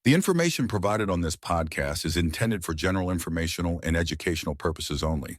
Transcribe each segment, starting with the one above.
The information provided on this podcast is intended for general informational and educational purposes only.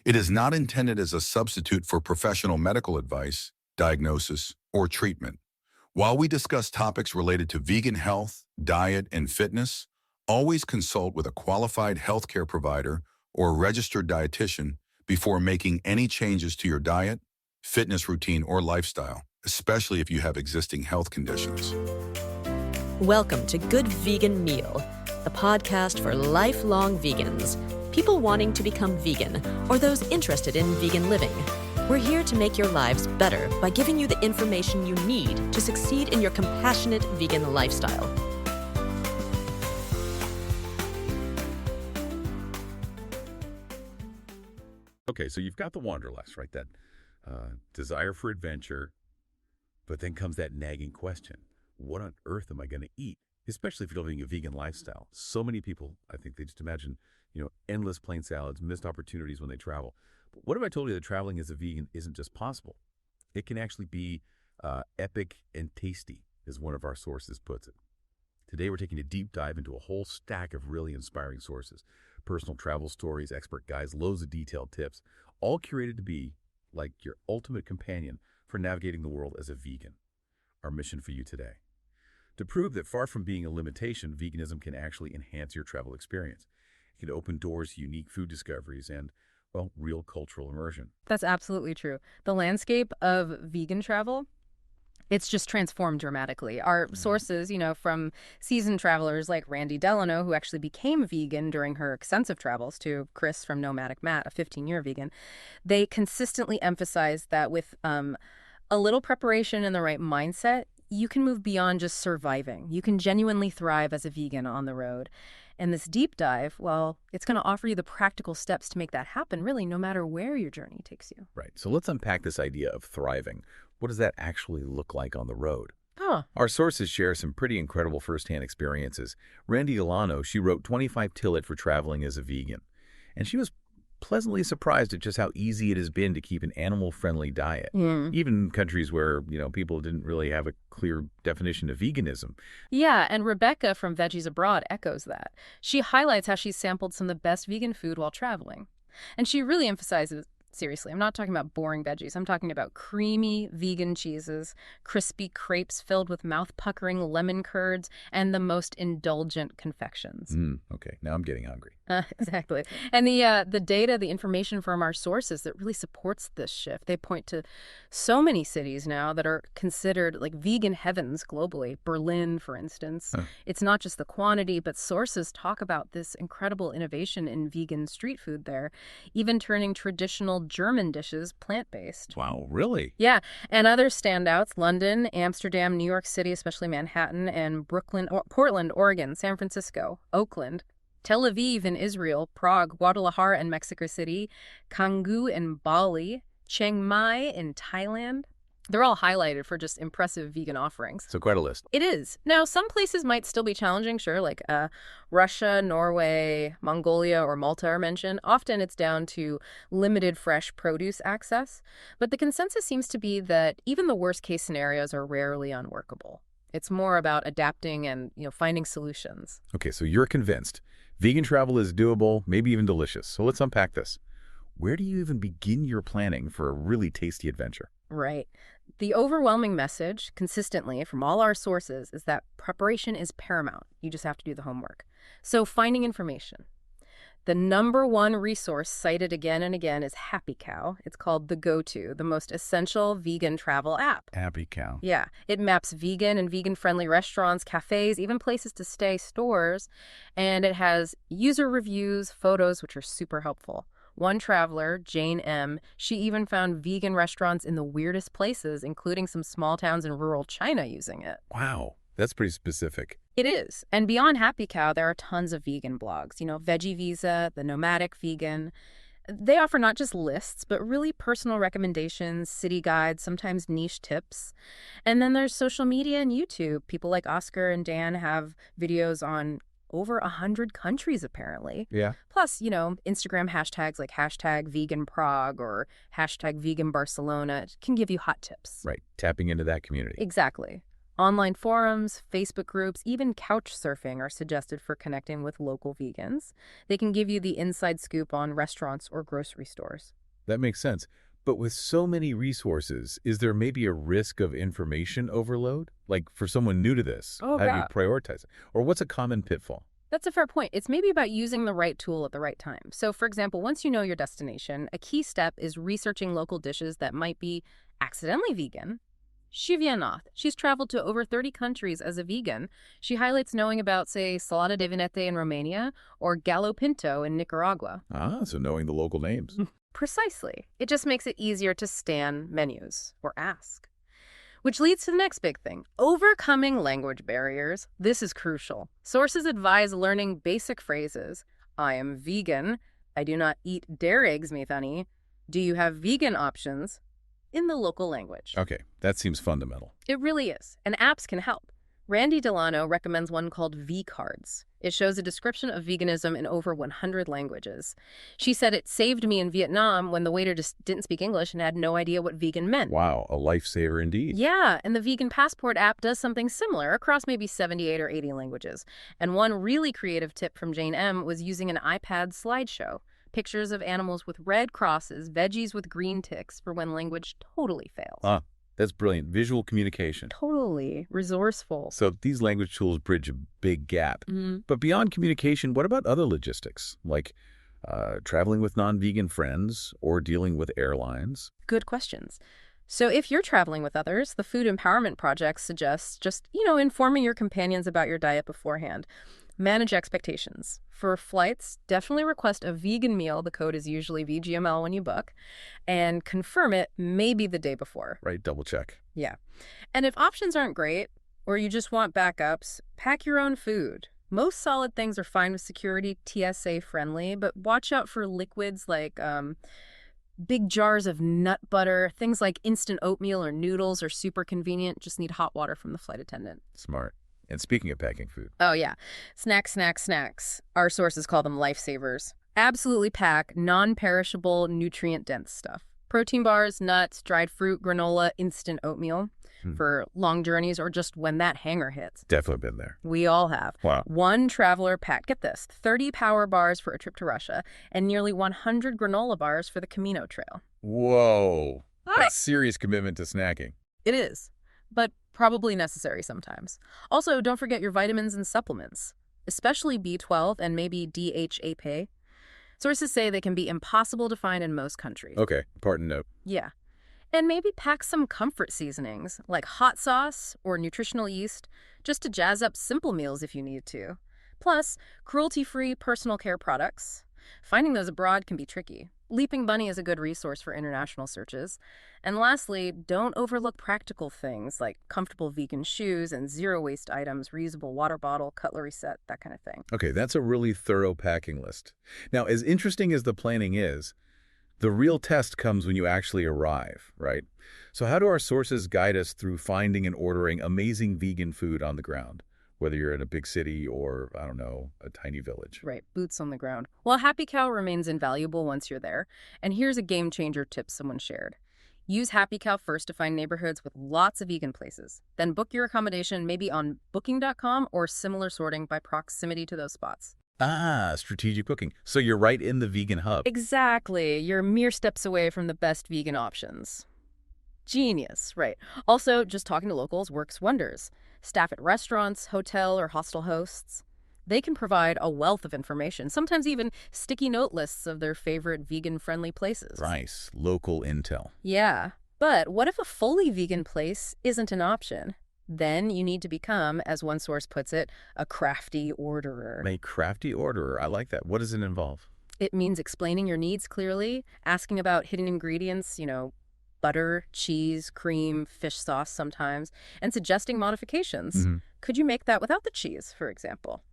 It is not intended as a substitute for professional medical advice, diagnosis, or treatment. While we discuss topics related to vegan health, diet, and fitness, always consult with a qualified healthcare provider or registered dietitian before making any changes to your diet, fitness routine, or lifestyle, especially if you have existing health conditions. Welcome to Good Vegan Meal, the podcast for lifelong vegans, people wanting to become vegan, or those interested in vegan living. We're here to make your lives better by giving you the information you need to succeed in your compassionate vegan lifestyle. Okay, so you've got the wanderlust, right? That desire for adventure, but then comes that nagging question. What on earth am I going to eat? Especially if you're living a vegan lifestyle. So many people, I think they just imagine, endless plain salads, missed opportunities when they travel. But what if I told you that traveling as a vegan isn't just possible? It can actually be epic and tasty, as one of our sources puts it. Today, we're taking a deep dive into a whole stack of really inspiring sources. Personal travel stories, expert guides, loads of detailed tips, all curated to be like your ultimate companion for navigating the world as a vegan. Our mission for you today: to prove that far from being a limitation, veganism can actually enhance your travel experience. It can open doors to unique food discoveries and, well, real cultural immersion. That's absolutely true. The landscape of vegan travel, it's just transformed dramatically. Our sources, from seasoned travelers like Randy Delano, who actually became vegan during her extensive travels, to Chris from Nomadic Matt, a 15-year vegan, they consistently emphasize that with a little preparation and the right mindset, you can move beyond just surviving. You can genuinely thrive as a vegan on the road. And this deep dive, well, it's going to offer you the practical steps to make that happen, really, no matter where your journey takes you. Right. So let's unpack this idea of thriving. What does that actually look like on the road? Oh, Our sources share some pretty incredible firsthand experiences. Randy Delano, she wrote 25 Tillit for traveling as a vegan. And she was pleasantly surprised at just how easy it has been to keep an animal-friendly diet, even in countries where, people didn't really have a clear definition of veganism. yeah, and Rebecca from Veggies Abroad echoes that. She highlights how she's sampled some of the best vegan food while traveling. And she really emphasizes, seriously, I'm not talking about boring veggies. I'm talking about creamy vegan cheeses, crispy crepes filled with mouth-puckering lemon curds, and the most indulgent confections. Okay, now I'm getting hungry. Exactly. And the data, the information from our sources that really supports this shift, they point to so many cities now that are considered like vegan heavens globally. Berlin, for instance. It's not just the quantity, but sources talk about this incredible innovation in vegan street food there, even turning traditional German dishes plant-based. Wow, really? Yeah, and other standouts: London, Amsterdam, New York City, especially Manhattan, and Brooklyn, Portland, Oregon, San Francisco, Oakland, Tel Aviv in Israel, Prague, Guadalajara in Mexico City, Canggu in Bali, Chiang Mai in Thailand. They're all highlighted for just impressive vegan offerings. So quite a list. It is. Now, some places might still be challenging, sure, like Russia, Norway, Mongolia, or Malta are mentioned. Often it's down to limited fresh produce access. But the consensus seems to be that even the worst-case scenarios are rarely unworkable. It's more about adapting and, finding solutions. Okay, so you're convinced. Vegan travel is doable, maybe even delicious. So let's unpack this. Where do you even begin your planning for a really tasty adventure? Right. The overwhelming message, consistently from all our sources, is that preparation is paramount. You just have to do the homework. So finding information. The number one resource cited again and again is Happy Cow. It's called the go-to, the most essential vegan travel app. Happy Cow. Yeah, it maps vegan and vegan-friendly restaurants, cafes, even places to stay, stores, and it has user reviews, photos, which are super helpful. One traveler, Jane M., she even found vegan restaurants in the weirdest places, including some small towns in rural China using it. Wow, that's pretty specific. It is. And beyond Happy Cow, there are tons of vegan blogs. Veggie Visa, The Nomadic Vegan. They offer not just lists, but really personal recommendations, city guides, sometimes niche tips. And then there's social media and YouTube. People like Oscar and Dan have videos on over 100 countries, apparently. Yeah. Plus, Instagram hashtags like hashtag vegan Prague or hashtag vegan Barcelona can give you hot tips. Right. Tapping into that community. Exactly. Online forums, Facebook groups, even couch surfing are suggested for connecting with local vegans. They can give you the inside scoop on restaurants or grocery stores. That makes sense. But with so many resources, is there maybe a risk of information overload? Like for someone new to this, Oh, how do you God. prioritize it? Or what's a common pitfall? That's a fair point. It's maybe about using the right tool at the right time. So, for example, once you know your destination, a key step is researching local dishes that might be accidentally vegan. Shivya Nath, she's traveled to over 30 countries as a vegan. She highlights knowing about, say, salada de vinete in Romania or gallo pinto in Nicaragua. Ah, so knowing the local names. Precisely. It just makes it easier to scan menus or ask. Which leads to the next big thing, overcoming language barriers. This is crucial. Sources advise learning basic phrases. I am vegan. I do not eat dairy eggs, Mithani. Do you have vegan options? In the local language. Okay, that seems fundamental. It really is, and apps can help. Randy Delano recommends one called V-Cards. It shows a description of veganism in over 100 languages. She said it saved me in Vietnam when the waiter just didn't speak English and had no idea what vegan meant. Wow, a lifesaver indeed. Yeah, and the Vegan Passport app does something similar across maybe 78 or 80 languages. And one really creative tip from Jane M. was using an iPad slideshow. Pictures of animals with red crosses, veggies with green ticks for when language totally fails. Ah, that's brilliant. Visual communication. Totally resourceful. So these language tools bridge a big gap. But beyond communication, what about other logistics, like traveling with non-vegan friends or dealing with airlines? Good questions. So if you're traveling with others, the Food Empowerment Project suggests just, informing your companions about your diet beforehand. Manage expectations. For flights, definitely request a vegan meal. The code is usually VGML when you book. And confirm it maybe the day before. Right, double check. Yeah. And if options aren't great, or you just want backups, pack your own food. Most solid things are fine with security, TSA friendly, but watch out for liquids like big jars of nut butter. Things like instant oatmeal or noodles are super convenient. Just need hot water from the flight attendant. Smart. And speaking of packing food. Oh, yeah. Snacks. Our sources call them lifesavers. Absolutely pack non-perishable, nutrient-dense stuff. Protein bars, nuts, dried fruit, granola, instant oatmeal for long journeys or just when that hangar hits. Definitely been there. We all have. Wow. One traveler packed, get this, 30 power bars for a trip to Russia and nearly 100 granola bars for the Camino Trail. Whoa. That's serious commitment to snacking. It is, but probably necessary sometimes. Also, don't forget your vitamins and supplements, especially B12 and maybe DHAP. Sources say they can be impossible to find in most countries. Okay, important note. Yeah. And maybe pack some comfort seasonings, like hot sauce or nutritional yeast, just to jazz up simple meals if you need to. Plus, cruelty-free personal care products. Finding those abroad can be tricky. Leaping Bunny is a good resource for international searches. And lastly, don't overlook practical things like comfortable vegan shoes and zero-waste items, reusable water bottle, cutlery set, that kind of thing. Okay, that's a really thorough packing list. Now, as interesting as the planning is, the real test comes when you actually arrive, right? So how do our sources guide us through finding and ordering amazing vegan food on the ground, whether you're in a big city or, I don't know, a tiny village? Right, boots on the ground. Well, Happy Cow remains invaluable once you're there. And here's a game-changer tip someone shared. Use Happy Cow first to find neighborhoods with lots of vegan places. Then book your accommodation maybe on booking.com or similar sorting by proximity to those spots. Ah, strategic booking. So you're right in the vegan hub. Exactly. You're mere steps away from the best vegan options. Genius, right. Also, just talking to locals works wonders. Staff at restaurants, hotel, or hostel hosts, they can provide a wealth of information, sometimes even sticky note lists of their favorite vegan-friendly places. Nice. Local intel. Yeah. But what if a fully vegan place isn't an option? Then you need to become, as one source puts it, a crafty orderer. A crafty orderer. I like that. What does it involve? It means explaining your needs clearly, asking about hidden ingredients, butter, cheese, cream, fish sauce sometimes, and suggesting modifications. Could you make that without the cheese, for example?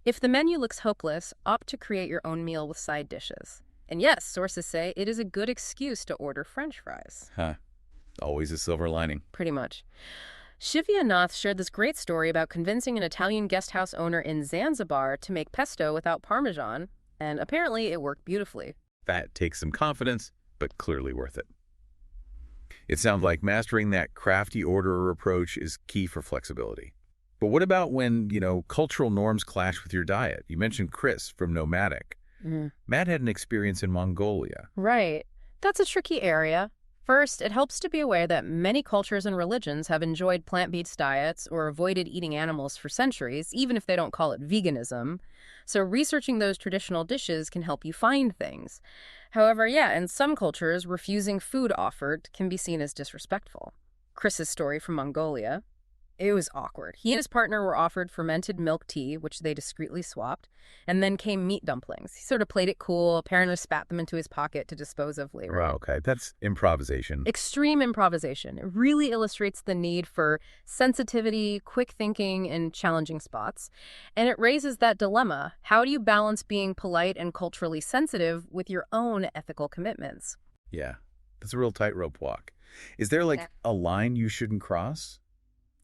If the menu looks hopeless, opt to create your own meal with side dishes. And yes, sources say it is a good excuse to order French fries. Huh. Always a silver lining. Pretty much. Shivya Nath shared this great story about convincing an Italian guest house owner in Zanzibar to make pesto without Parmesan, and apparently it worked beautifully. That takes some confidence, but clearly worth it. It sounds like mastering that crafty orderer approach is key for flexibility. But what about when, cultural norms clash with your diet? You mentioned Chris from Nomadic. Matt had an experience in Mongolia. Right. That's a tricky area. First, it helps to be aware that many cultures and religions have enjoyed plant-based diets or avoided eating animals for centuries, even if they don't call it veganism. So researching those traditional dishes can help you find things. However, in some cultures, refusing food offered can be seen as disrespectful. Chris's story from Mongolia. It was awkward. He and his partner were offered fermented milk tea, which they discreetly swapped, and then came meat dumplings. He sort of played it cool, apparently spat them into his pocket to dispose of later. Wow, okay. That's improvisation. Extreme improvisation. It really illustrates the need for sensitivity, quick thinking, in challenging spots. And it raises that dilemma. How do you balance being polite and culturally sensitive with your own ethical commitments? Yeah, that's a real tightrope walk. Is there a line you shouldn't cross?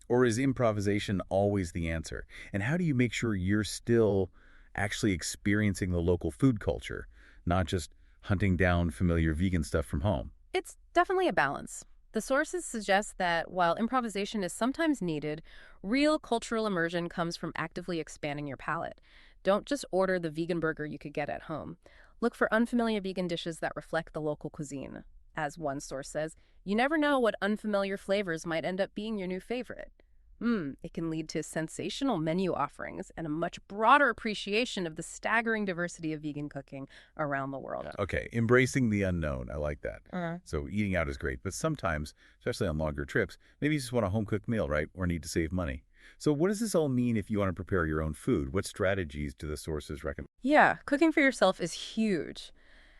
Or is improvisation always the answer? And how do you make sure you're still actually experiencing the local food culture, not just hunting down familiar vegan stuff from home? It's definitely a balance. The sources suggest that while improvisation is sometimes needed, real cultural immersion comes from actively expanding your palate. Don't just order the vegan burger you could get at home. Look for unfamiliar vegan dishes that reflect the local cuisine. As one source says, you never know what unfamiliar flavors might end up being your new favorite. It can lead to sensational menu offerings and a much broader appreciation of the staggering diversity of vegan cooking around the world. Okay, embracing the unknown. I like that. So eating out is great, but sometimes, especially on longer trips, maybe you just want a home-cooked meal, right? Or need to save money. So what does this all mean if you want to prepare your own food? What strategies do the sources recommend? Yeah, cooking for yourself is huge.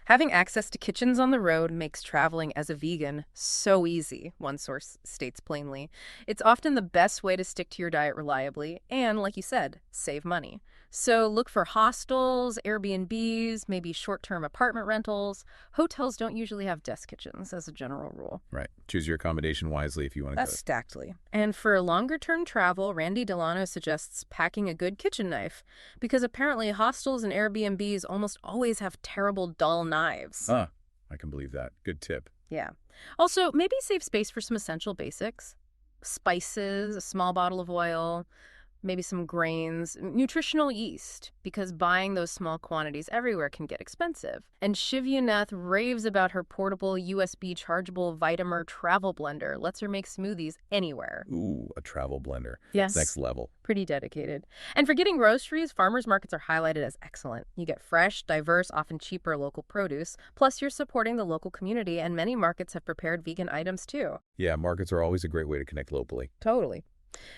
Having access to kitchens on the road makes traveling as a vegan so easy, one source states plainly. It's often the best way to stick to your diet reliably and, like you said, save money. So look for hostels, Airbnbs, maybe short-term apartment rentals. Hotels don't usually have desk kitchens as a general rule. Right. Choose your accommodation wisely if you want to go. Exactly. And for longer-term travel, Randy Delano suggests packing a good kitchen knife because apparently hostels and Airbnbs almost always have terrible, dull knives. I can believe that. Good tip. Yeah. Also, maybe save space for some essential basics. Spices, a small bottle of oil, maybe some grains, nutritional yeast, because buying those small quantities everywhere can get expensive. And Shivyanath raves about her portable USB chargeable Vitamer travel blender. Lets her make smoothies anywhere. Ooh, a travel blender. Yes. Next level. Pretty dedicated. And for getting groceries, farmers markets are highlighted as excellent. You get fresh, diverse, often cheaper local produce, plus you're supporting the local community, and many markets have prepared vegan items too. Yeah, markets are always a great way to connect locally. Totally.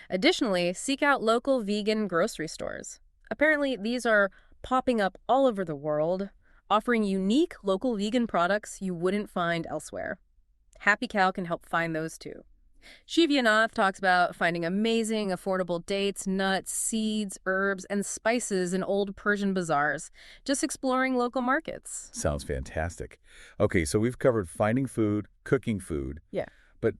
Additionally, seek out local vegan grocery stores. Apparently, these are popping up all over the world, offering unique local vegan products you wouldn't find elsewhere. Happy Cow can help find those too. Shivyanath talks about finding amazing, affordable dates, nuts, seeds, herbs, and spices in old Persian bazaars, just exploring local markets. Sounds fantastic. Okay, so we've covered finding food, cooking food. Yeah. But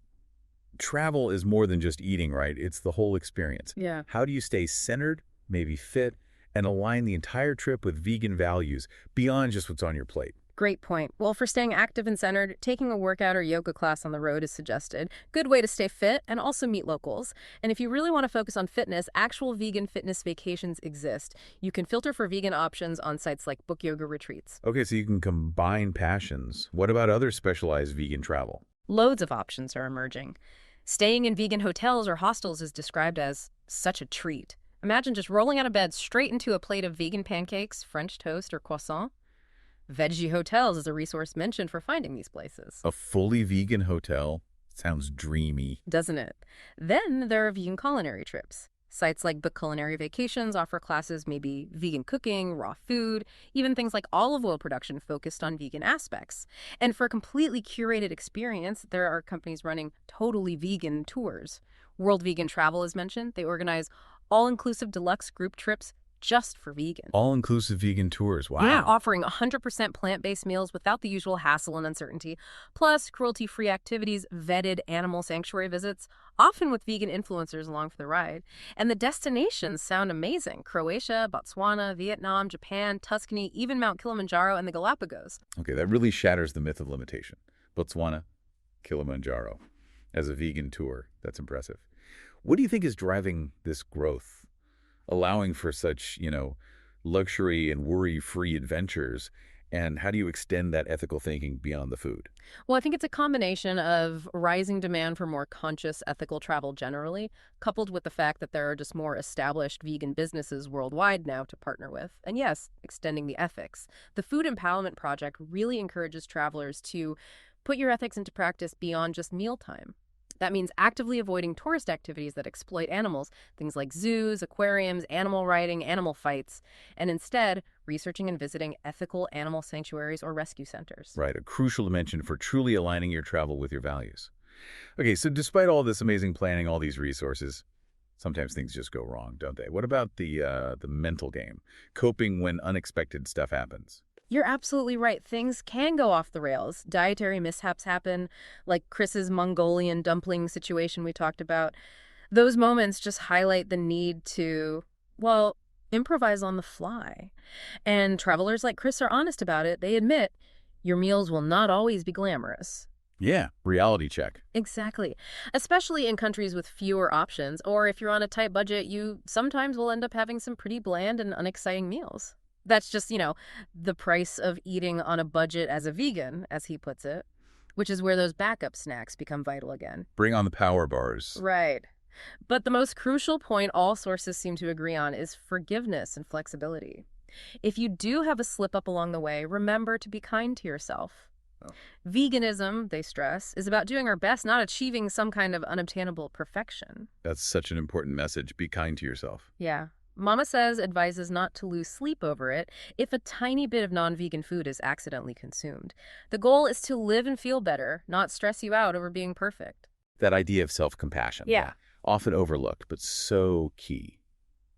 travel is more than just eating, right? It's the whole experience. Yeah. How do you stay centered, maybe fit, and align the entire trip with vegan values beyond just what's on your plate? Great point. Well, for staying active and centered, taking a workout or yoga class on the road is suggested. Good way to stay fit and also meet locals. And if you really want to focus on fitness, actual vegan fitness vacations exist. You can filter for vegan options on sites like Book Yoga Retreats. Okay, so you can combine passions. What about other specialized vegan travel? Loads of options are emerging. Staying in vegan hotels or hostels is described as such a treat. Imagine just rolling out of bed straight into a plate of vegan pancakes, French toast, or croissant. Veggie Hotels is a resource mentioned for finding these places. A fully vegan hotel? Sounds dreamy. Doesn't it? Then there are vegan culinary trips. Sites like Book Culinary Vacations offer classes, maybe vegan cooking, raw food, even things like olive oil production focused on vegan aspects. And for a completely curated experience, there are companies running totally vegan tours. World Vegan Travel is mentioned. They organize all-inclusive deluxe group trips just for vegans. All-inclusive vegan tours. Wow. Yeah, offering 100% plant-based meals without the usual hassle and uncertainty, plus cruelty-free activities, vetted animal sanctuary visits, often with vegan influencers along for the ride. And the destinations sound amazing. Croatia, Botswana, Vietnam, Japan, Tuscany, even Mount Kilimanjaro and the Galapagos. Okay, that really shatters the myth of limitation. Botswana, Kilimanjaro as a vegan tour. That's impressive. What do you think is driving this growth, allowing for such, luxury and worry-free adventures? And how do you extend that ethical thinking beyond the food? Well, I think it's a combination of rising demand for more conscious, ethical travel generally, coupled with the fact that there are just more established vegan businesses worldwide now to partner with. And yes, extending the ethics. The Food Empowerment Project really encourages travelers to put your ethics into practice beyond just mealtime. That means actively avoiding tourist activities that exploit animals, things like zoos, aquariums, animal riding, animal fights, and instead researching and visiting ethical animal sanctuaries or rescue centers. Right, a crucial dimension for truly aligning your travel with your values. Okay, so despite all this amazing planning, all these resources, sometimes things just go wrong, don't they? What about the mental game, coping when unexpected stuff happens? You're absolutely right. Things can go off the rails. Dietary mishaps happen, like Chris's Mongolian dumpling situation we talked about. Those moments just highlight the need to, well, improvise on the fly. And travelers like Chris are honest about it. They admit your meals will not always be glamorous. Yeah, reality check. Exactly. Especially in countries with fewer options, or if you're on a tight budget, you sometimes will end up having some pretty bland and unexciting meals. That's just, the price of eating on a budget as a vegan, as he puts it, which is where those backup snacks become vital again. Bring on the power bars. Right. But the most crucial point all sources seem to agree on is forgiveness and flexibility. If you do have a slip up along the way, remember to be kind to yourself. Oh. Veganism, they stress, is about doing our best, not achieving some kind of unobtainable perfection. That's such an important message. Be kind to yourself. Yeah. Mama says advises not to lose sleep over it if a tiny bit of non-vegan food is accidentally consumed. The goal is to live and feel better, not stress you out over being perfect. That idea of self-compassion. Yeah. Often overlooked, but so key.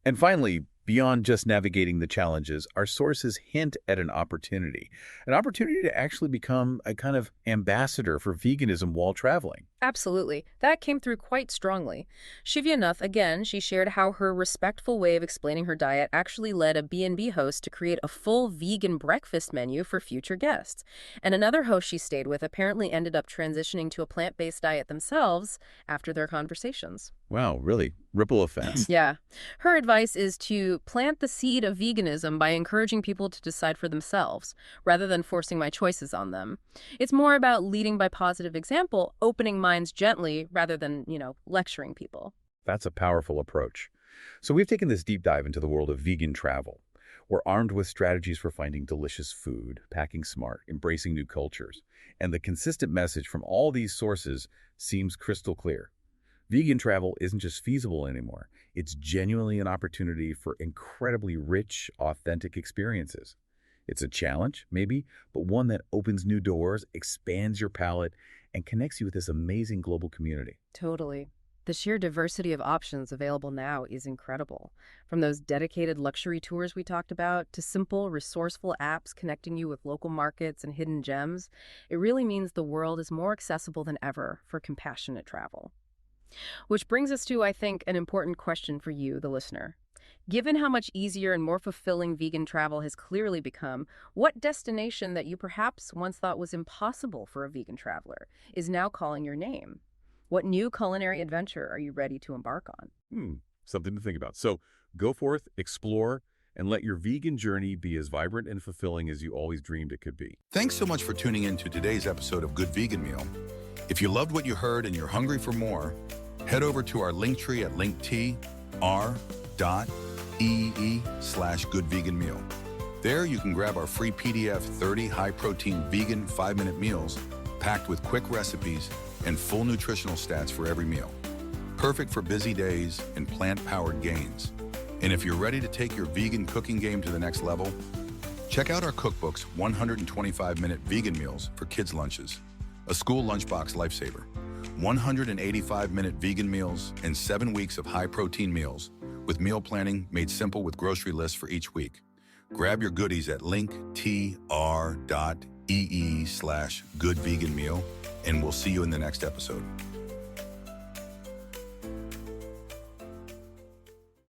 And finally, beyond just navigating the challenges, our sources hint at an opportunity to actually become a kind of ambassador for veganism while traveling. Absolutely. That came through quite strongly. Shivya Nath, again, she shared how her respectful way of explaining her diet actually led a B&B host to create a full vegan breakfast menu for future guests. And another host she stayed with apparently ended up transitioning to a plant-based diet themselves after their conversations. Wow, really? Ripple effects. Yeah. Her advice is to plant the seed of veganism by encouraging people to decide for themselves, rather than forcing my choices on them. It's more about leading by positive example, opening minds gently, rather than, lecturing people. That's a powerful approach. So we've taken this deep dive into the world of vegan travel. We're armed with strategies for finding delicious food, packing smart, embracing new cultures. And the consistent message from all these sources seems crystal clear. Vegan travel isn't just feasible anymore. It's genuinely an opportunity for incredibly rich, authentic experiences. It's a challenge, maybe, but one that opens new doors, expands your palate, and connects you with this amazing global community. Totally. The sheer diversity of options available now is incredible. From those dedicated luxury tours we talked about to simple, resourceful apps connecting you with local markets and hidden gems, it really means the world is more accessible than ever for compassionate travel. Which brings us to, I think, an important question for you, the listener. Given how much easier and more fulfilling vegan travel has clearly become, what destination that you perhaps once thought was impossible for a vegan traveler is now calling your name? What new culinary adventure are you ready to embark on? Something to think about. So go forth, explore, and let your vegan journey be as vibrant and fulfilling as you always dreamed it could be. Thanks so much for tuning in to today's episode of Good Vegan Meal. If you loved what you heard and you're hungry for more, head over to our link tree at linktr.ee/goodveganmeal. There you can grab our free PDF 30 high-protein vegan 5-minute meals packed with quick recipes and full nutritional stats for every meal. Perfect for busy days and plant-powered gains. And if you're ready to take your vegan cooking game to the next level, check out our cookbook's 125-minute vegan meals for kids' lunches, a school lunchbox lifesaver, 185-minute vegan meals, and 7 weeks of high-protein meals with meal planning made simple with grocery lists for each week. Grab your goodies at linktr.ee/goodveganmeal, and we'll see you in the next episode.